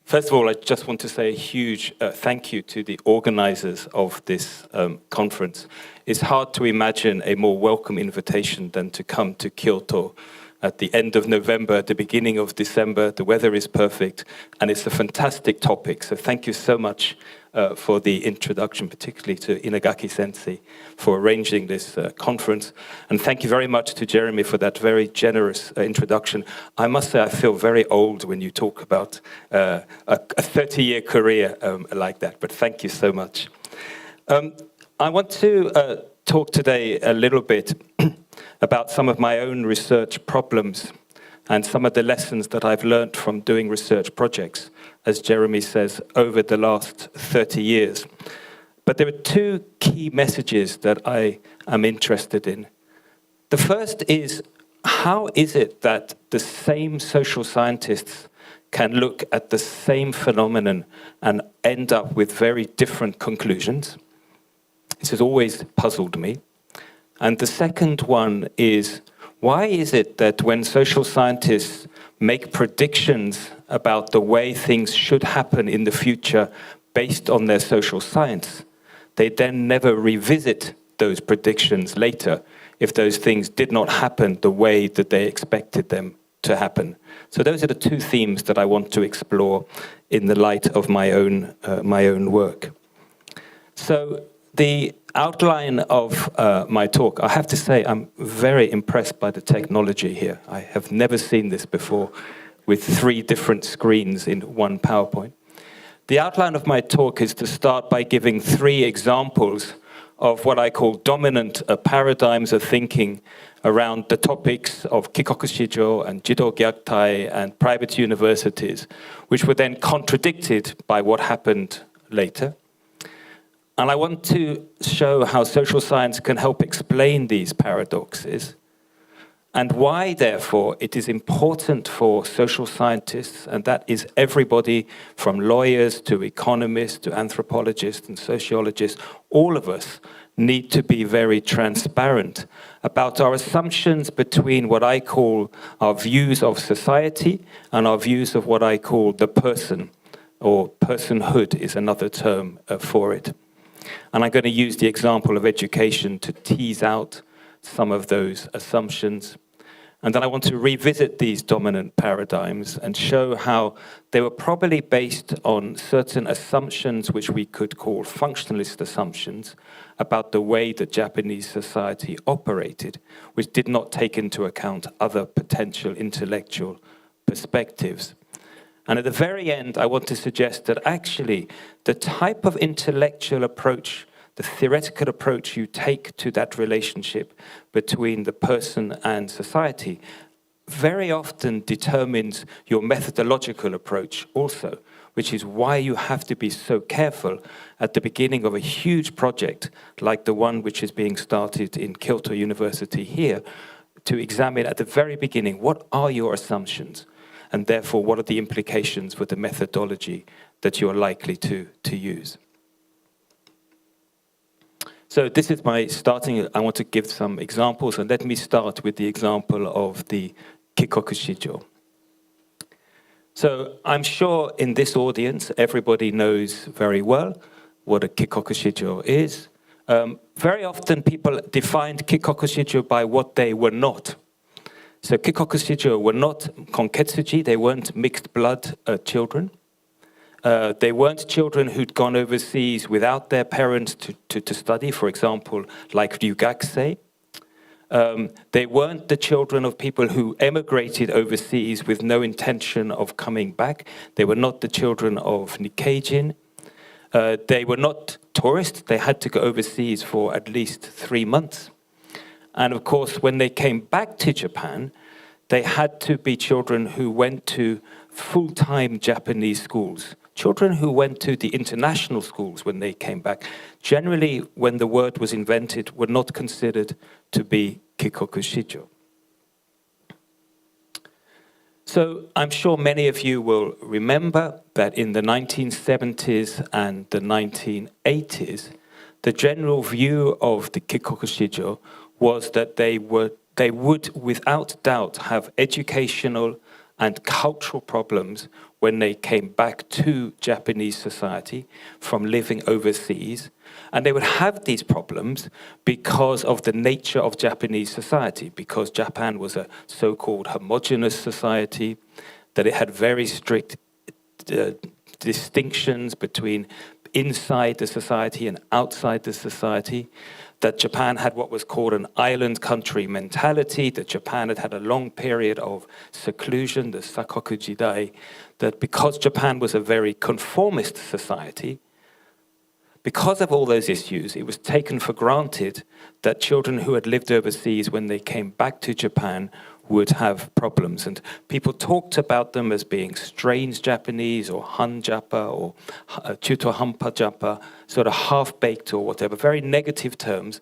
First of all, I just want to say a huge thank you to the organizers of this conference. It's hard to imagine a more welcome invitation than to come to Kyoto at the end of November, at the beginning of December. The weather is perfect, and it's a fantastic topic. So thank you so much for the introduction, particularly to Inagaki-sensei for arranging this conference. And thank you very much to Jeremy for that very generous introduction. I must say I feel very old when you talk about a 30-year career like that, but thank you so much. I want to talk today a little bit about some of my own research problems and some of the lessons that I've learned from doing research projects, as Jeremy says, over the last 30 years. But there are two key messages that I am interested in. The first is, how is it that the same social scientists can look at the same phenomenon and end up with very different conclusions? This has always puzzled me. And the second one is, why is it that when social scientists make predictions about the way things should happen in the future based on their social science, they then never revisit those predictions later if those things did not happen the way that they expected them to happen? So those are the two themes that I want to explore in the light of my own work. So the outline of my talk, I have to say I'm very impressed by the technology here. I have never seen this before, with 3 different screens in one PowerPoint. The outline of my talk is to start by giving 3 examples of what I call dominant paradigms of thinking around the topics of Kikoku Shijo and Jido Gyaktai and private universities, which were then contradicted by what happened later. And I want to show how social science can help explain these paradoxes, and why, therefore, it is important for social scientists, and that is everybody from lawyers to economists to anthropologists and sociologists, all of us need to be very transparent about our assumptions between what I call our views of society and our views of what I call the person, or personhood is another term for it. And I'm going to use the example of education to tease out some of those assumptions. And then I want to revisit these dominant paradigms and show how they were probably based on certain assumptions which we could call functionalist assumptions about the way that Japanese society operated, which did not take into account other potential intellectual perspectives. And at the very end, I want to suggest that actually the type of intellectual approach, the theoretical approach you take to that relationship between the person and society very often determines your methodological approach also, which is why you have to be so careful at the beginning of a huge project like the one which is being started in Kyoto University here, to examine at the very beginning, what are your assumptions? And therefore, what are the implications for the methodology that you're likely to use? So this is my starting. I want to give some examples, and let me start with the example of the Kikoku Shijo. So I'm sure in this audience, everybody knows very well what a Kikoku Shijo is. Very often people defined Kikoku Shijo by what they were not. So Kikoku Shijo were not konketsuji, they weren't mixed blood children. They weren't children who'd gone overseas without their parents to study, for example, like ryugakusei. They weren't the children of people who emigrated overseas with no intention of coming back. They were not the children of Nikkeijin. They were not tourists. They had to go overseas for at least 3 months. And of course, when they came back to Japan, they had to be children who went to full-time Japanese schools, children who went to the international schools when they came back. Generally, when the word was invented, were not considered to be Kikoku Shijo. So I'm sure many of you will remember that in the 1970s and the 1980s, the general view of the Kikoku Shijo was that they would, without doubt, have educational and cultural problems when they came back to Japanese society from living overseas. And they would have these problems because of the nature of Japanese society, because Japan was a so-called homogeneous society, that it had very strict distinctions between inside the society and outside the society, that Japan had what was called an island country mentality, that Japan had had a long period of seclusion, the Sakoku Jidai, that because Japan was a very conformist society, because of all those issues, it was taken for granted that children who had lived overseas, when they came back to Japan, would have problems. And people talked about them as being strange Japanese or Han-Japa or Chuto-Hampa Japa, sort of half-baked or whatever, very negative terms.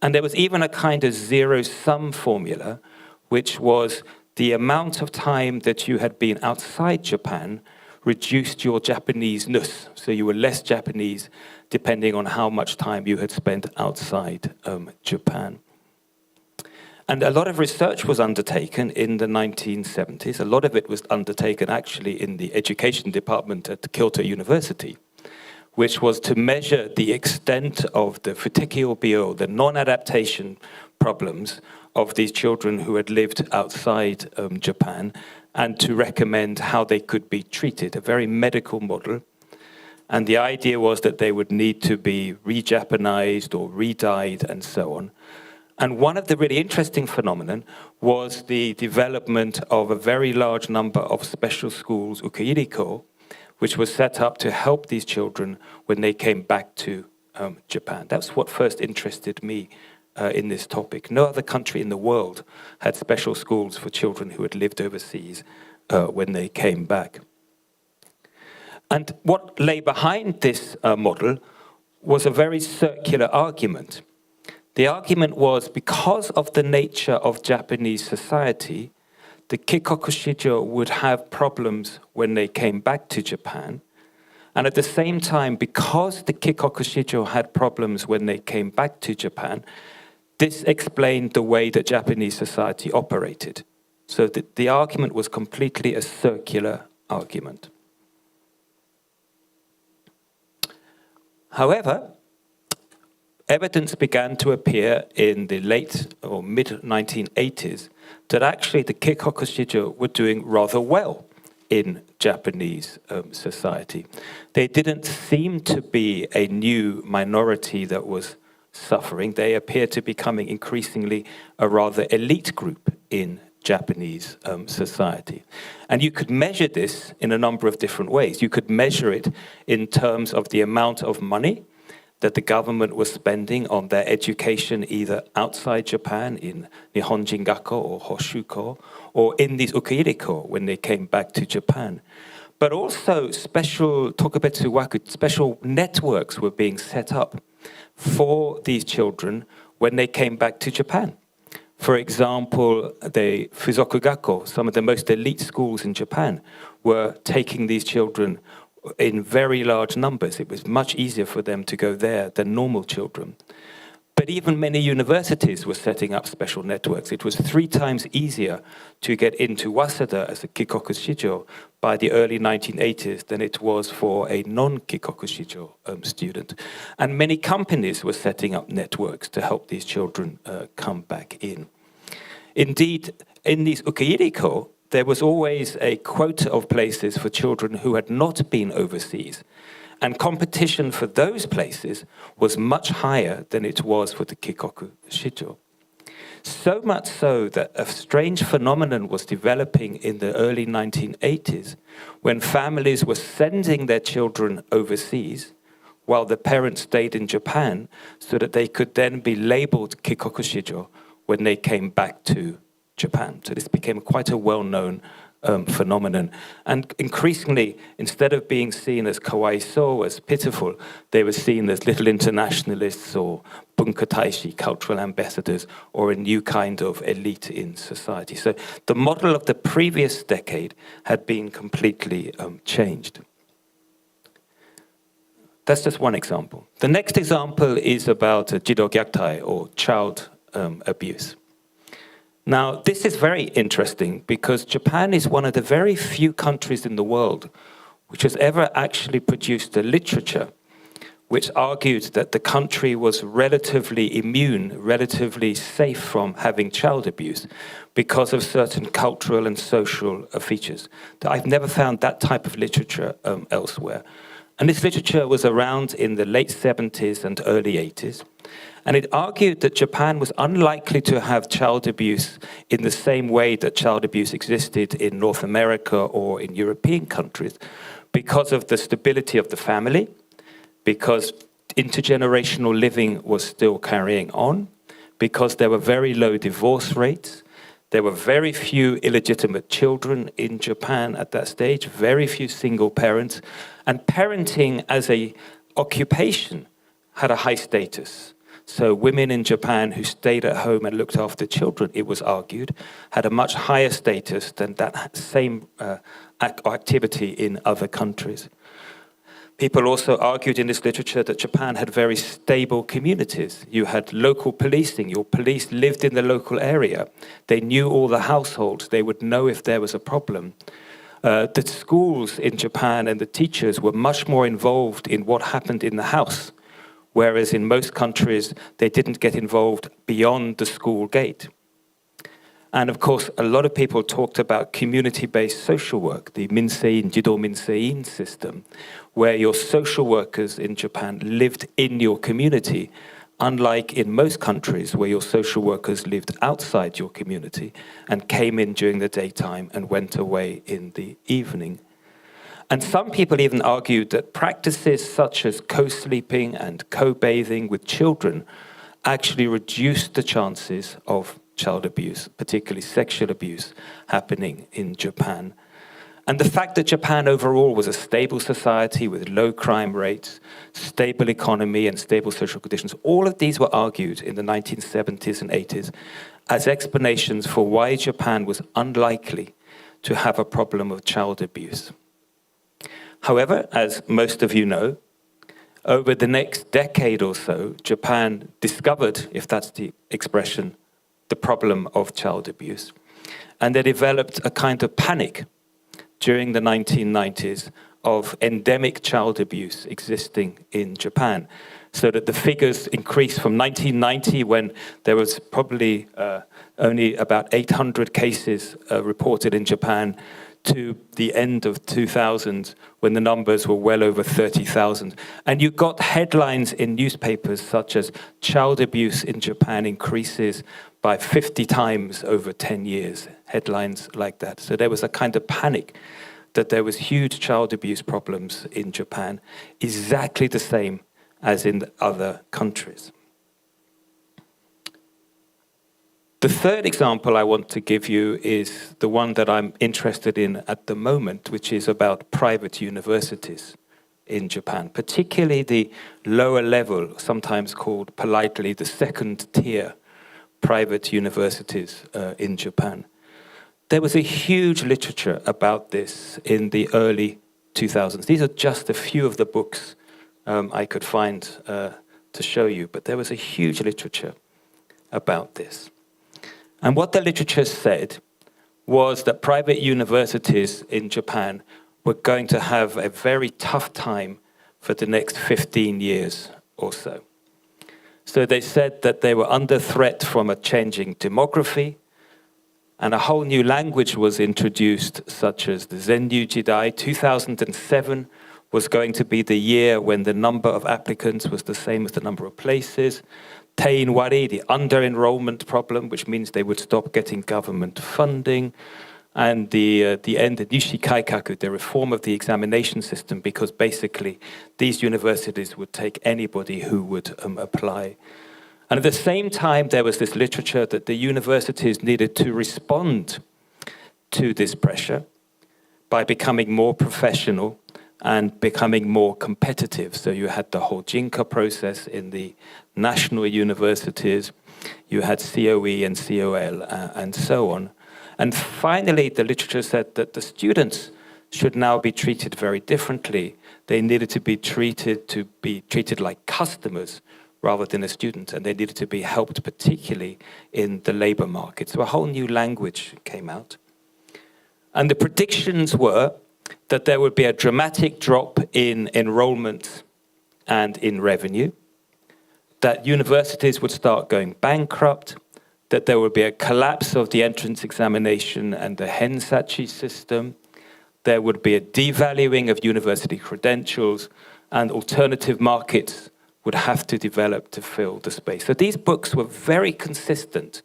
And there was even a kind of zero-sum formula, which was the amount of time that you had been outside Japan reduced your Japanese-ness. So you were less Japanese depending on how much time you had spent outside Japan. And a lot of research was undertaken in the 1970s. A lot of it was undertaken actually in the education department at Kyoto University, which was to measure the extent of the futekyo bio, the non-adaptation problems of these children who had lived outside Japan, and to recommend how they could be treated, a very medical model. And the idea was that they would need to be re-Japanized or re-dyed and so on. And one of the really interesting phenomenon was the development of a very large number of special schools, ukeiriko, which was set up to help these children when they came back to Japan. That's what first interested me in this topic. No other country in the world had special schools for children who had lived overseas when they came back. And what lay behind this model was a very circular argument. The argument was, because of the nature of Japanese society, the Kikoku Shijo would have problems when they came back to Japan. And at the same time, because the Kikoku Shijo had problems when they came back to Japan, this explained the way that Japanese society operated. So the argument was completely a circular argument. However, evidence began to appear in the late or mid-1980s that actually the Kikoku Shijo were doing rather well in Japanese society. They didn't seem to be a new minority that was suffering. They appeared to be becoming increasingly a rather elite group in Japanese society. And you could measure this in a number of different ways. You could measure it in terms of the amount of money that the government was spending on their education, either outside Japan in Nihonjin Gakko or Hoshuko, or in these ukeiriko when they came back to Japan. But also special tokubetsu waku, special networks were being set up for these children when they came back to Japan. For example, the Fuzoku Gakko, some of the most elite schools in Japan, were taking these children in very large numbers. It was much easier for them to go there than normal children. But even many universities were setting up special networks. It was 3 times easier to get into Waseda as a Kikoku Shijo by the early 1980s than it was for a non-Kikoku Shijo student. And many companies were setting up networks to help these children come back in. Indeed, in these ukeiriko, there was always a quota of places for children who had not been overseas. And competition for those places was much higher than it was for the Kikoku Shijo. So much so that a strange phenomenon was developing in the early 1980s when families were sending their children overseas while the parents stayed in Japan so that they could then be labeled Kikoku Shijo when they came back to Japan. So this became quite a well-known phenomenon. And increasingly, instead of being seen as kawaiso, as pitiful, they were seen as little internationalists or bunkataishi, cultural ambassadors, or a new kind of elite in society. So the model of the previous decade had been completely changed. That's just one example. The next example is about jido gyaktai, or child abuse. Now, this is very interesting because Japan is one of the very few countries in the world which has ever actually produced a literature which argued that the country was relatively immune, relatively safe from having child abuse because of certain cultural and social features. I've never found that type of literature elsewhere. And this literature was around in the late 70s and early 80s. And it argued that Japan was unlikely to have child abuse in the same way that child abuse existed in North America or in European countries because of the stability of the family, because intergenerational living was still carrying on, because there were very low divorce rates, there were very few illegitimate children in Japan at that stage, very few single parents, and parenting as an occupation had a high status. So women in Japan who stayed at home and looked after children, it was argued, had a much higher status than that same activity in other countries. People also argued in this literature that Japan had very stable communities. You had local policing. Your police lived in the local area. They knew all the households. They would know if there was a problem. The schools in Japan and the teachers were much more involved in what happened in the house, whereas in most countries, they didn't get involved beyond the school gate. And of course, a lot of people talked about community-based social work, the Minsein, Jido Minsein system, where your social workers in Japan lived in your community, unlike in most countries where your social workers lived outside your community and came in during the daytime and went away in the evening. And some people even argued that practices such as co-sleeping and co-bathing with children actually reduced the chances of child abuse, particularly sexual abuse, happening in Japan. And the fact that Japan overall was a stable society with low crime rates, stable economy, and stable social conditions, all of these were argued in the 1970s and 80s as explanations for why Japan was unlikely to have a problem of child abuse. However, as most of you know, over the next decade or so, Japan discovered, if that's the expression, the problem of child abuse. And they developed a kind of panic during the 1990s of endemic child abuse existing in Japan, so that the figures increased from 1990, when there was probably only about 800 cases reported in Japan, to the end of 2000, when the numbers were well over 30,000. And you got headlines in newspapers such as "Child abuse in Japan increases by 50 times over 10 years, headlines like that. So there was a kind of panic that there was huge child abuse problems in Japan, exactly the same as in other countries. The third example I want to give you is the one that I'm interested in at the moment, which is about private universities in Japan, particularly the lower level, sometimes called politely the second tier private universities in Japan. There was a huge literature about this in the early 2000s. These are just a few of the books I could find to show you, but there was a huge literature about this. And what the literature said was that private universities in Japan were going to have a very tough time for the next 15 years or so. So they said that they were under threat from a changing demography, and a whole new language was introduced, such as the Zenryu Jidai. 2007 was going to be the year when the number of applicants was the same as the number of places. Tein Wari, the under-enrollment problem, which means they would stop getting government funding. And the end of Nishi Kaikaku, the reform of the examination system, because basically these universities would take anybody who would apply. And at the same time, there was this literature that the universities needed to respond to this pressure by becoming more professional and becoming more competitive. So you had the whole JINCA process in the national universities, you had COE and COL, and so on. And finally, the literature said that the students should now be treated very differently. They needed to be treated like customers rather than a student, and they needed to be helped particularly in the labor market. So a whole new language came out. And the predictions were that there would be a dramatic drop in enrollment and in revenue, that universities would start going bankrupt, that there would be a collapse of the entrance examination and the Hensachi system, there would be a devaluing of university credentials, and alternative markets would have to develop to fill the space. So these books were very consistent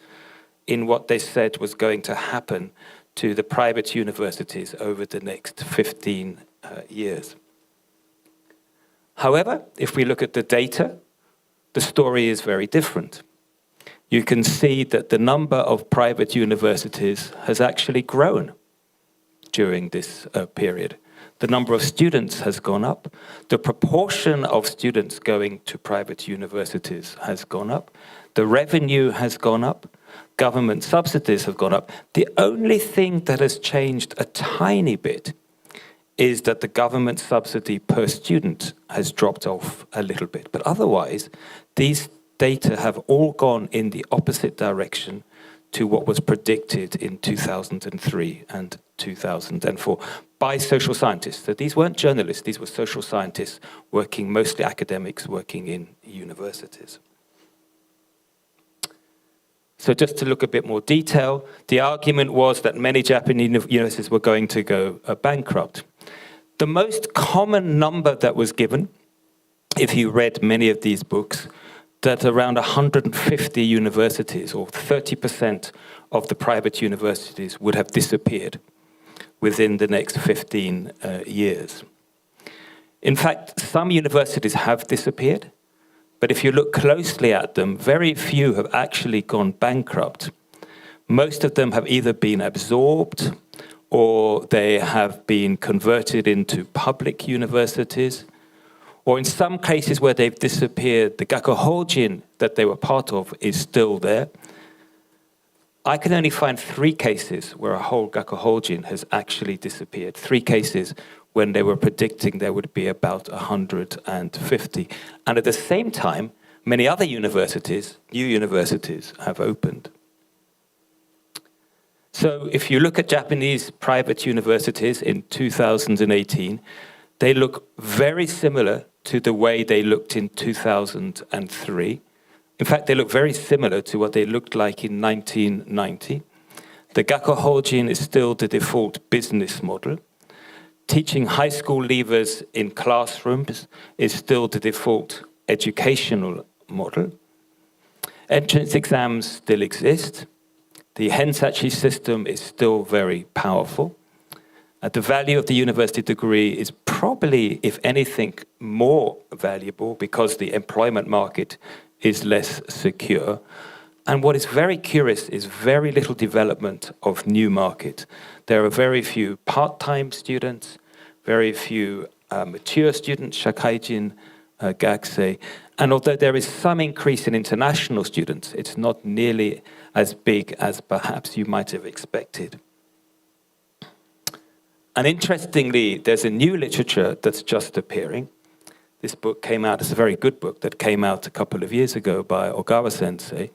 in what they said was going to happen to the private universities over the next 15 years. However, if we look at the data, the story is very different. You can see that the number of private universities has actually grown during this period. The number of students has gone up. The proportion of students going to private universities has gone up. The revenue has gone up. Government subsidies have gone up. The only thing that has changed a tiny bit is that the government subsidy per student has dropped off a little bit. But otherwise, these data have all gone in the opposite direction to what was predicted in 2003 and 2004 by social scientists. So these weren't journalists, these were social scientists working, mostly academics working in universities. So just to look a bit more detail, the argument was that many Japanese universities were going to go bankrupt. The most common number that was given, if you read many of these books, that around 150 universities, or 30% of the private universities, would have disappeared within the next 15 years. In fact, some universities have disappeared, but if you look closely at them, very few have actually gone bankrupt. Most of them have either been absorbed or they have been converted into public universities, or in some cases where they've disappeared, the gakuhojin that they were part of is still there. I can only find 3 cases where a whole gakuhojin has actually disappeared. 3 cases when they were predicting there would be about 150. And at the same time, many other universities, new universities, have opened. So if you look at Japanese private universities in 2018, they look very similar to the way they looked in 2003. In fact, they look very similar to what they looked like in 1990. The gakuhojin is still the default business model. Teaching high school leavers in classrooms is still the default educational model. Entrance exams still exist. The Hensachi system is still very powerful. The value of the university degree is probably, if anything, more valuable because the employment market is less secure. And what is very curious is very little development of new market. There are very few part-time students, very few mature students, shakaijin, gakusei. And although there is some increase in international students, it's not nearly as big as perhaps you might have expected. And interestingly, there's a new literature that's just appearing. This book came out, it's a very good book that came out a couple of years ago by Ogawa sensei,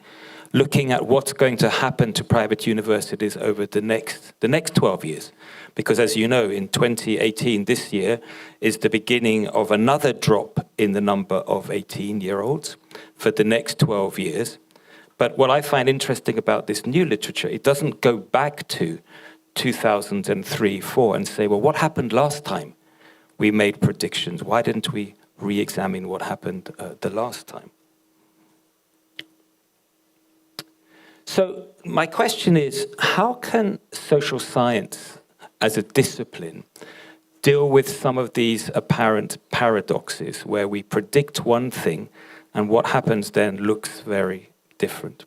looking at what's going to happen to private universities over the next 12 years. Because as you know, in 2018, this year, is the beginning of another drop in the number of 18-year-olds for the next 12 years. But what I find interesting about this new literature, it doesn't go back to 2003-04 and say, well, what happened last time we made predictions? Why didn't we re-examine what happened the last time? So my question is, how can social science as a discipline deal with some of these apparent paradoxes where we predict one thing and what happens then looks very different?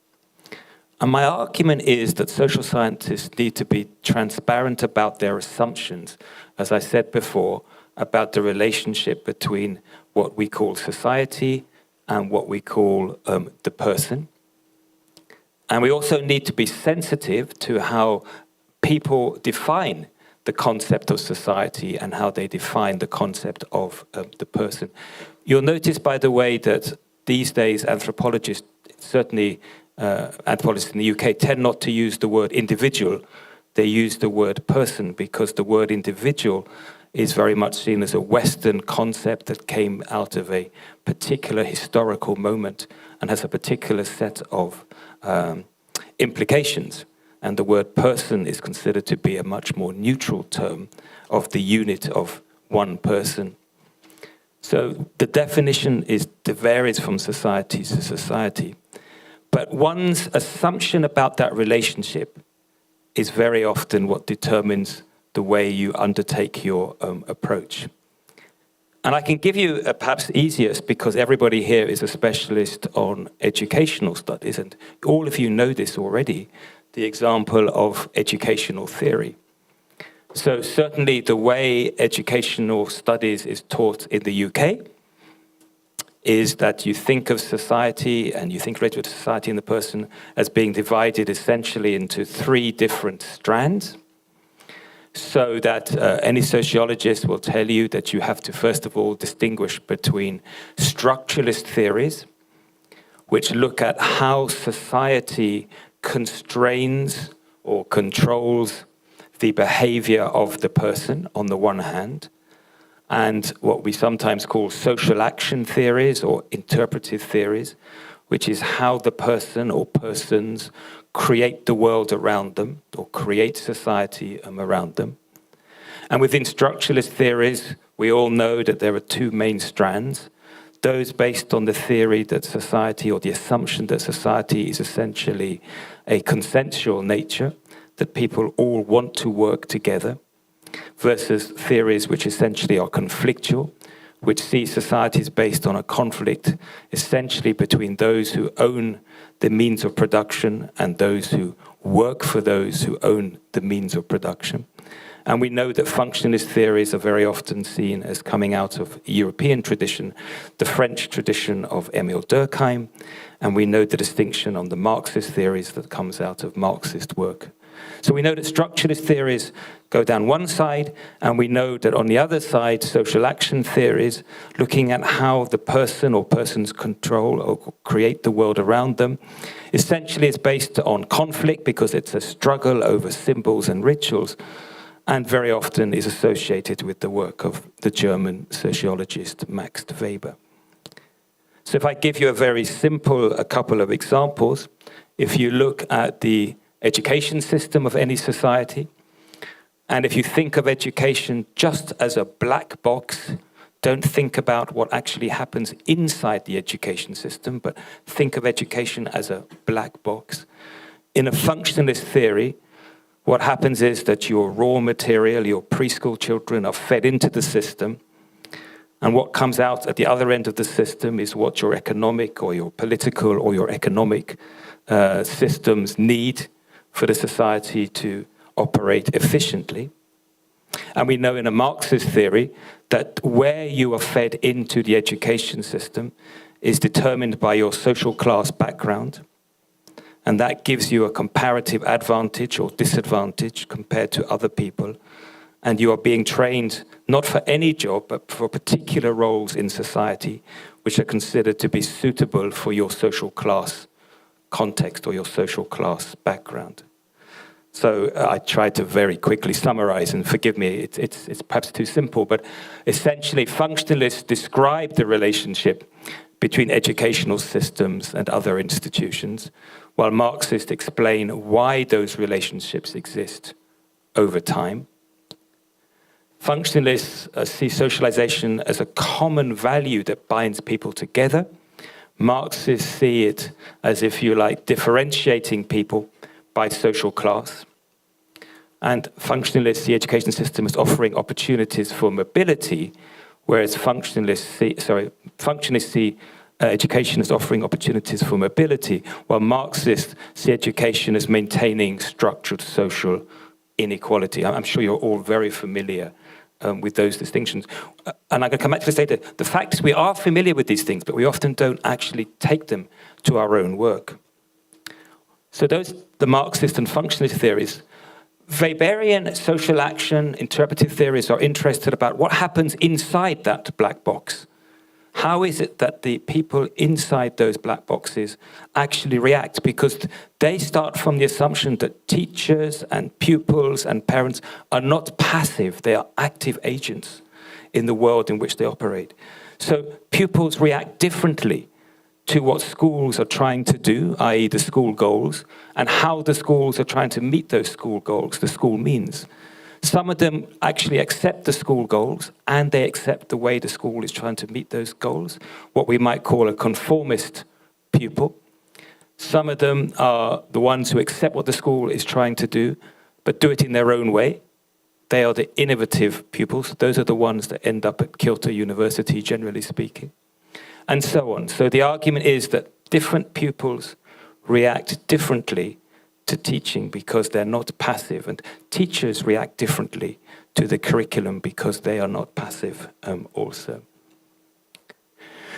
And my argument is that social scientists need to be transparent about their assumptions, as I said before, about the relationship between what we call society and what we call the person. And we also need to be sensitive to how people define the concept of society and how they define the concept of the person. You'll notice, by the way, that these days anthropologists, certainly anthropologists in the UK, tend not to use the word individual. They use the word person, because the word individual is very much seen as a Western concept that came out of a particular historical moment and has a particular set of implications. And the word person is considered to be a much more neutral term of the unit of one person. So the definition varies from society to society. But one's assumption about that relationship is very often what determines the way you undertake your approach. And I can give you perhaps easiest, because everybody here is a specialist on educational studies, and all of you know this already, the example of educational theory. So certainly the way educational studies is taught in the UK is that you think of society, and you think related to society and the person, as being divided essentially into 3 different strands. So that any sociologist will tell you that you have to, first of all, distinguish between structuralist theories, which look at how society constrains or controls the behavior of the person on the one hand, and what we sometimes call social action theories or interpretive theories, which is how the person or persons create the world around them or create society around them. And within structuralist theories, we all know that there are 2 main strands. Those based on the theory that society, or the assumption that society is essentially a consensual nature, that people all want to work together, versus theories which essentially are conflictual, which see societies based on a conflict essentially between those who own the means of production and those who work for those who own the means of production. And we know that functionalist theories are very often seen as coming out of European tradition, the French tradition of Émile Durkheim, and we know the distinction on the Marxist theories that comes out of Marxist work. So we know that structuralist theories go down one side, and we know that on the other side, social action theories, looking at how the person or persons control or create the world around them, essentially is based on conflict because it's a struggle over symbols and rituals, and very often is associated with the work of the German sociologist Max Weber. So if I give you a couple of examples, if you look at the education system of any society, and if you think of education just as a black box, don't think about what actually happens inside the education system, but think of education as a black box. In a functionalist theory, what happens is that your raw material, your preschool children, are fed into the system, and what comes out at the other end of the system is what your economic or your political or your economic systems need for the society to operate efficiently. And we know in a Marxist theory that where you are fed into the education system is determined by your social class background, and that gives you a comparative advantage or disadvantage compared to other people. And you are being trained not for any job, but for particular roles in society, which are considered to be suitable for your social class context or your social class background. So I tried to very quickly summarize, and forgive me, it's perhaps too simple, but essentially functionalists describe the relationship between educational systems and other institutions, while Marxists explain why those relationships exist over time. Functionalists see socialization as a common value that binds people together. Marxists see it as, if you like, differentiating people by social class. And functionalists see education system as offering opportunities for mobility, whereas functionalists see education as offering opportunities for mobility, while Marxists see education as maintaining structured social inequality. I'm sure you're all very familiar with those distinctions. And I'm going to come back to this later. The fact is we are familiar with these things, but we often don't actually take them to our own work. So the Marxist and functionalist theories. Weberian social action interpretive theories are interested about what happens inside that black box. How is it that the people inside those black boxes actually react? Because they start from the assumption that teachers and pupils and parents are not passive, they are active agents in the world in which they operate. So pupils react differently to what schools are trying to do, i.e. the school goals, and how the schools are trying to meet those school goals, the school means. Some of them actually accept the school goals, and they accept the way the school is trying to meet those goals, what we might call a conformist pupil. Some of them are the ones who accept what the school is trying to do, but do it in their own way. They are the innovative pupils. Those are the ones that end up at Kyoto University, generally speaking, and so on. So the argument is that different pupils react differently to teaching because they're not passive, and teachers react differently to the curriculum because they are not passive also.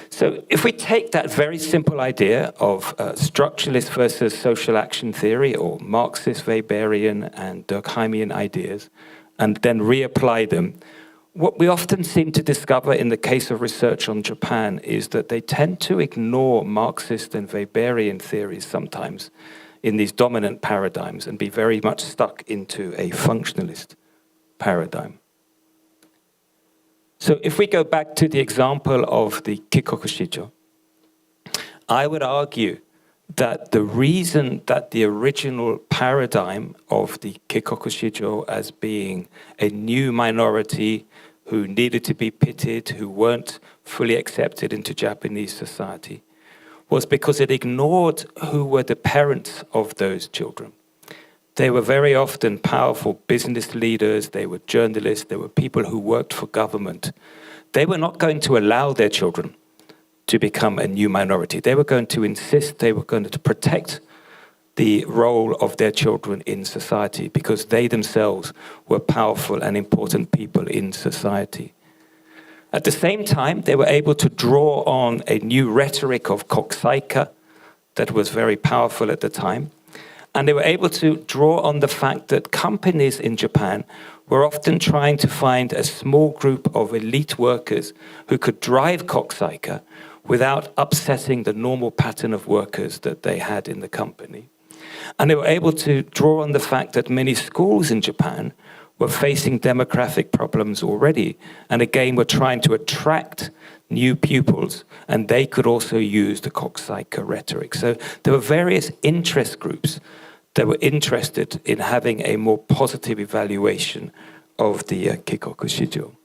So if we take that very simple idea of structuralist versus social action theory, or Marxist, Weberian and Durkheimian ideas, and then reapply them, what we often seem to discover in the case of research on Japan is that they tend to ignore Marxist and Weberian theories sometimes in these dominant paradigms and be very much stuck into a functionalist paradigm. So if we go back to the example of the Kikoku Shijo, I would argue that the reason that the original paradigm of the Kikoku Shijo as being a new minority who needed to be pitted, who weren't fully accepted into Japanese society, was because it ignored who were the parents of those children. They were very often powerful business leaders, they were journalists, they were people who worked for government. They were not going to allow their children to become a new minority. They were going to insist, they were going to protect the role of their children in society because they themselves were powerful and important people in society. At the same time, they were able to draw on a new rhetoric of koksaika that was very powerful at the time. And they were able to draw on the fact that companies in Japan were often trying to find a small group of elite workers who could drive koksaika without upsetting the normal pattern of workers that they had in the company. And they were able to draw on the fact that many schools in Japan were facing demographic problems already, and again were trying to attract new pupils, and they could also use the koksaika rhetoric. So there were various interest groups that were interested in having a more positive evaluation of the Kikoku Shijo.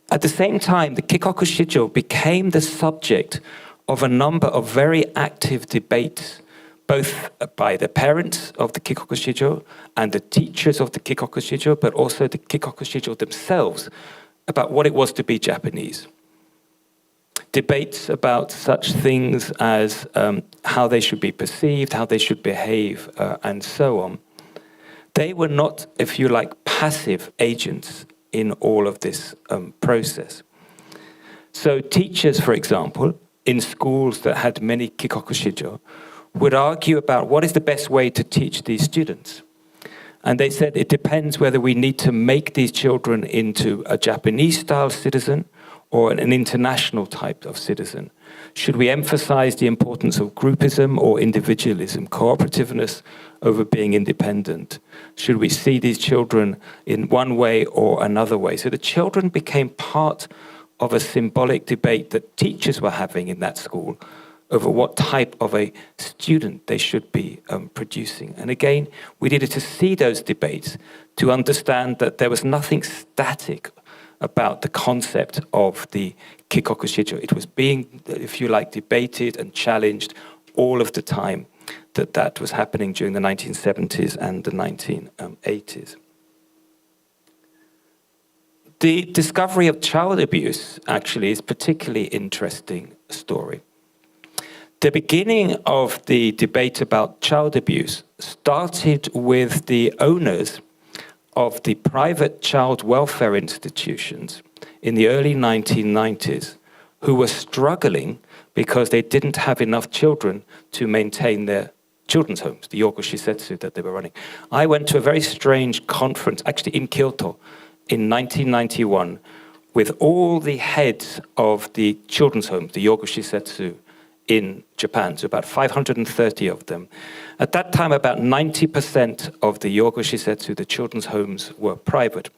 At the same time, the Kikoku Shijo became the subject of a number of very active debates, both by the parents of the Kikoku Shijo and the teachers of the Kikoku Shijo, but also the Kikoku Shijo themselves, about what it was to be Japanese. Debates about such things as how they should be perceived, how they should behave, and so on. They were not, if you like, passive agents in all of this process. So teachers, for example, in schools that had many Kikoku Shijo, would argue about what is the best way to teach these students. And they said it depends whether we need to make these children into a Japanese-style citizen or an international type of citizen. Should we emphasize the importance of groupism or individualism, cooperativeness over being independent? Should we see these children in one way or another way? So the children became part of a symbolic debate that teachers were having in that school over what type of a student they should be producing. And again, we needed to see those debates to understand that there was nothing static about the concept of the Kikoku Shijo. It was being, if you like, debated and challenged all of the time that was happening during the 1970s and the 1980s. The discovery of child abuse actually is a particularly interesting story. The beginning of the debate about child abuse started with the owners of the private child welfare institutions in the early 1990s who were struggling because they didn't have enough children to maintain their children's homes, the Yoko Shisetsu that they were running. I went to a very strange conference, actually in Kyoto, in 1991, with all the heads of the children's homes, the Yogoshisetsu, in Japan, so about 530 of them. At that time, about 90% of the Yogoshisetsu, the children's homes, were private.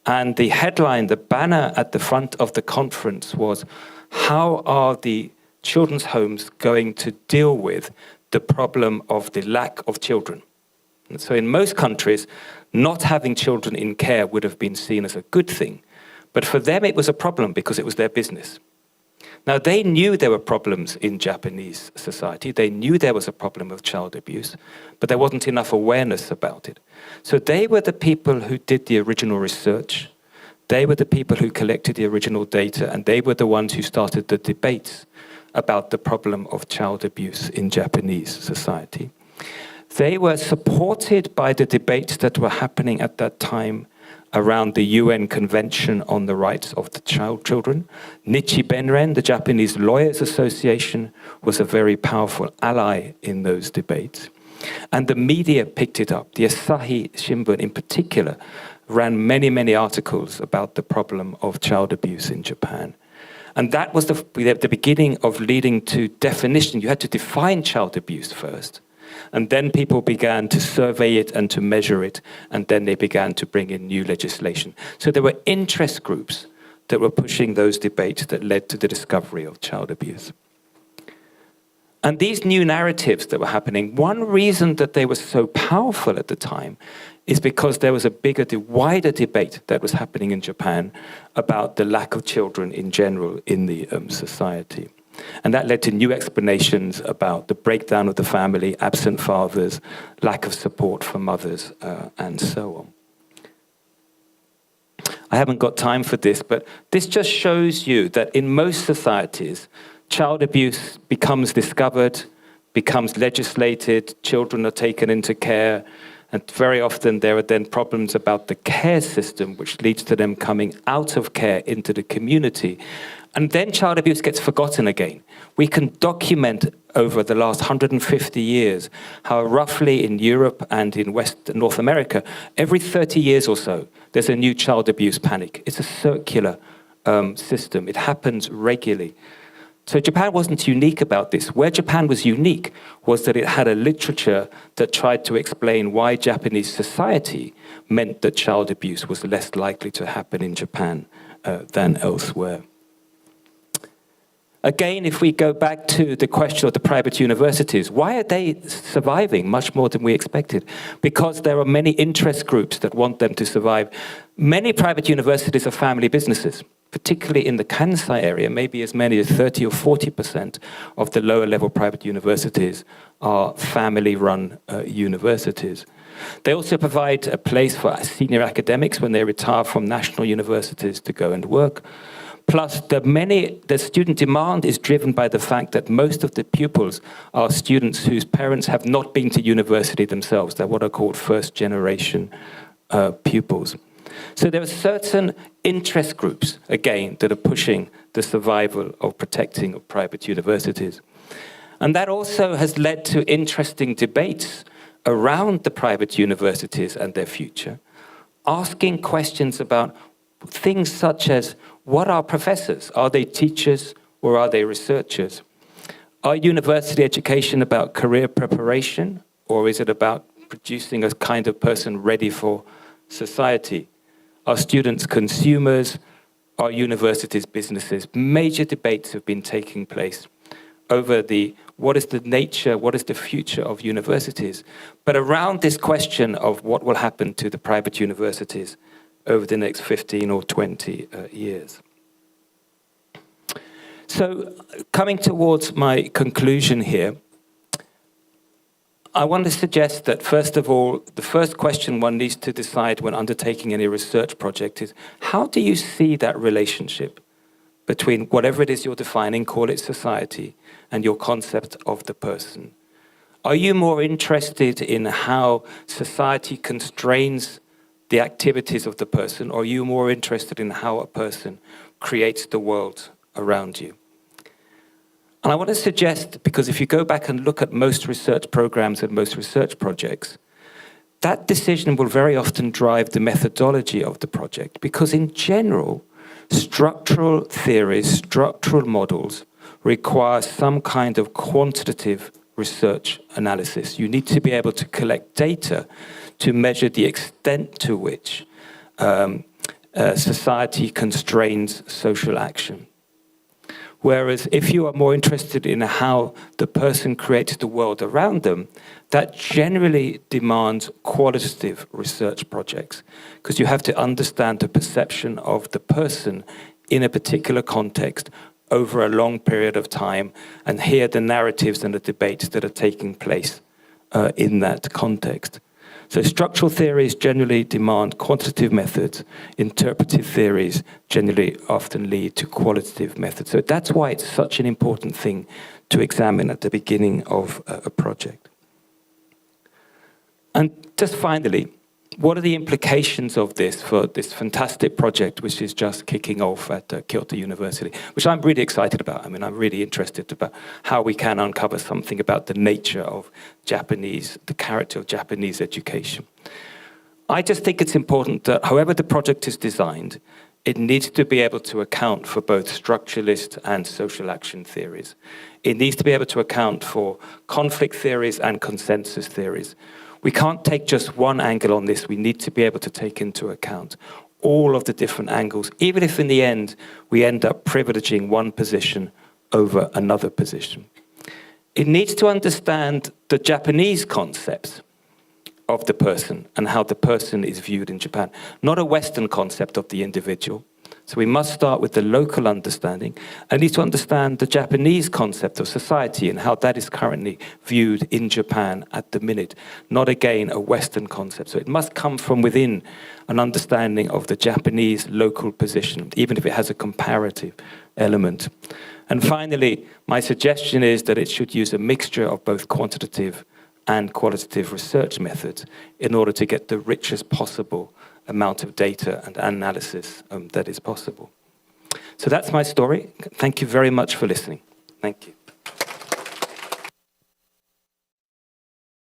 And the headline, the banner at the front of the conference was, how are the children's homes going to deal with the problem of the lack of children? And so in most countries, not having children in care would have been seen as a good thing. But for them, it was a problem because it was their business. Now, they knew there were problems in Japanese society. They knew there was a problem of child abuse, but there wasn't enough awareness about it. So they were the people who did the original research. They were the people who collected the original data, and they were the ones who started the debates about the problem of child abuse in Japanese society. They were supported by the debates that were happening at that time around the UN Convention on the Rights of the Children. Nichi Benren, the Japanese Lawyers Association, was a very powerful ally in those debates. And the media picked it up. The Asahi Shimbun in particular ran many, many articles about the problem of child abuse in Japan. And that was the beginning of leading to definition. You had to define child abuse first. And then people began to survey it and to measure it, and then they began to bring in new legislation. So there were interest groups that were pushing those debates that led to the discovery of child abuse. And these new narratives that were happening, one reason that they were so powerful at the time is because there was a bigger, wider debate that was happening in Japan about the lack of children in general in the society. And that led to new explanations about the breakdown of the family, absent fathers, lack of support for mothers, and so on. I haven't got time for this, but this just shows you that in most societies, child abuse becomes discovered, becomes legislated, children are taken into care, and very often there are then problems about the care system, which leads to them coming out of care into the community. And then child abuse gets forgotten again. We can document over the last 150 years how roughly in Europe and in North America, every 30 years or so, there's a new child abuse panic. It's a circular system. It happens regularly. So Japan wasn't unique about this. Where Japan was unique was that it had a literature that tried to explain why Japanese society meant that child abuse was less likely to happen in Japan than elsewhere. Again, if we go back to the question of the private universities, why are they surviving much more than we expected? Because there are many interest groups that want them to survive. Many private universities are family businesses, particularly in the Kansai area. Maybe as many as 30 or 40% of the lower level private universities are family-run universities. They also provide a place for senior academics when they retire from national universities to go and work. Plus, the student demand is driven by the fact that most of the pupils are students whose parents have not been to university themselves. They're what are called first-generation pupils. So there are certain interest groups, again, that are pushing the survival of protecting of private universities. And that also has led to interesting debates around the private universities and their future, asking questions about things such as, what are professors? Are they teachers or are they researchers? Are university education about career preparation, or is it about producing a kind of person ready for society? Are students consumers? Are universities businesses? Major debates have been taking place over what is the nature, what is the future of universities? But around this question of what will happen to the private universities over the next 15 or 20 years. So, coming towards my conclusion here, I want to suggest that, first of all, the first question one needs to decide when undertaking any research project is, how do you see that relationship between whatever it is you're defining, call it society, and your concept of the person? Are you more interested in how society constrains the activities of the person, or are you more interested in how a person creates the world around you? And I want to suggest, because if you go back and look at most research programs and most research projects, that decision will very often drive the methodology of the project, because in general, Structural theories, structural models require some kind of quantitative research analysis. You need to be able to collect data to measure the extent to which society constrains social action. Whereas if you are more interested in how the person creates the world around them, that generally demands qualitative research projects, because you have to understand the perception of the person in a particular context over a long period of time and hear the narratives and the debates that are taking place in that context. So structural theories generally demand quantitative methods. Interpretive theories generally often lead to qualitative methods. So that's why it's such an important thing to examine at the beginning of a project. And just finally, what are the implications of this for this fantastic project which is just kicking off at Kyoto University, which I'm really excited about. I mean, I'm really interested about how we can uncover something about the nature of Japanese, the character of Japanese education. I just think it's important that however the project is designed, it needs to be able to account for both structuralist and social action theories. It needs to be able to account for conflict theories and consensus theories. We can't take just one angle on this. We need to be able to take into account all of the different angles, even if in the end we end up privileging one position over another position. It needs to understand the Japanese concepts of the person and how the person is viewed in Japan, not a Western concept of the individual. So we must start with the local understanding and need to understand the Japanese concept of society and how that is currently viewed in Japan at the minute, not again a Western concept. So it must come from within an understanding of the Japanese local position, even if it has a comparative element. And finally, my suggestion is that it should use a mixture of both quantitative and qualitative research methods in order to get the richest possible amount of data and analysis that is possible. So that's my story. Thank you very much for listening. Thank you.